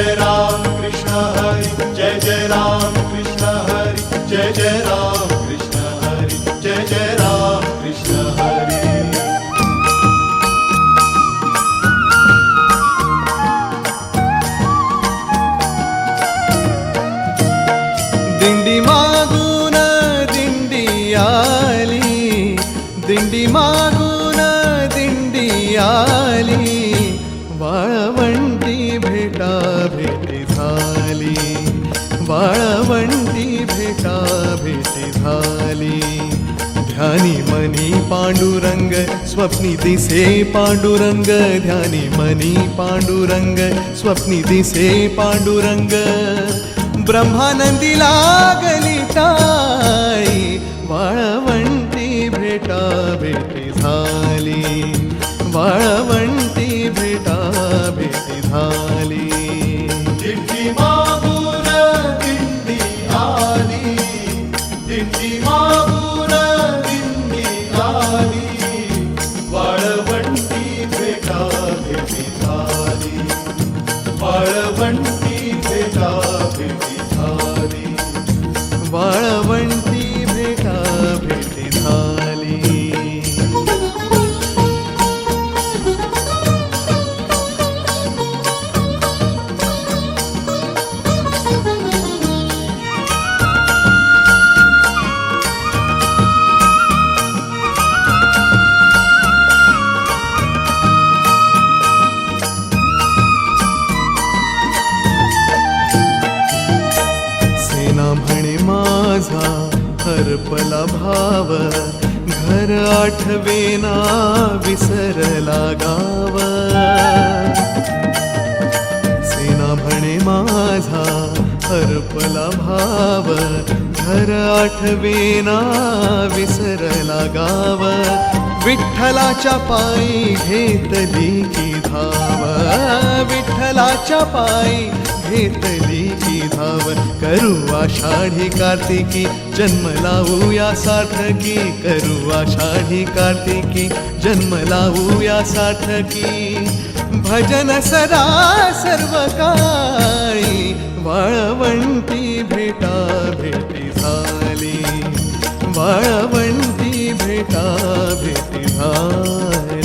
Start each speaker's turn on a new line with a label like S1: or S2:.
S1: जय राम कृष्ण हरी, जय जय राम कृष्ण हरी, जय जय राम कृष्ण हरी, जय जय राम कृष्ण हरी।
S2: दिंडी मागून दिंडी आली, दिंडी मागून दिंडी आली, वाळवंटी भेटा भेटी झाली, वाळवंटी भेटा भेटी झाली। ध्यानी मनी पांडुरंग स्वप्नी दिसे पांडुरंग, ध्यानी मनी पांडुरंग स्वप्नी दिसे पांडुरंग। ब्रह्मानंदी लागली टाळी, वाळवंटी भेटा भेटी झाली, वाळवंटी भेटा भेटी झाली।
S1: दिंडी मागून दिंडी आली, दिंडी मागून दिंडी आली, वाळवंटी भेटा भेटी झाली, वाळवंटी भेटा भेटी झाली,
S2: वाळवंटी भेटा भेटी झाली। म्हणे माझा हरपला भाव, घर आठवेना विसरला गाव। सेना म्हणे माझा हरपला भाव, घर आठवेना विसरला गाव। विठ्ठलाच्या पायी घेतली की धाव, विठ्ठलाच्या पायी घेतली की धाव। करू आषाढी कार्तिकी जन्म लावूया सार्थकी, करू आषाढी कार्तिकी जन्म लावूया सार्थकी। भजन सदा सर्व काळी, वाळवंटी भेटा भेटी झाली, वाळवंटी भेटा भेटी झाली।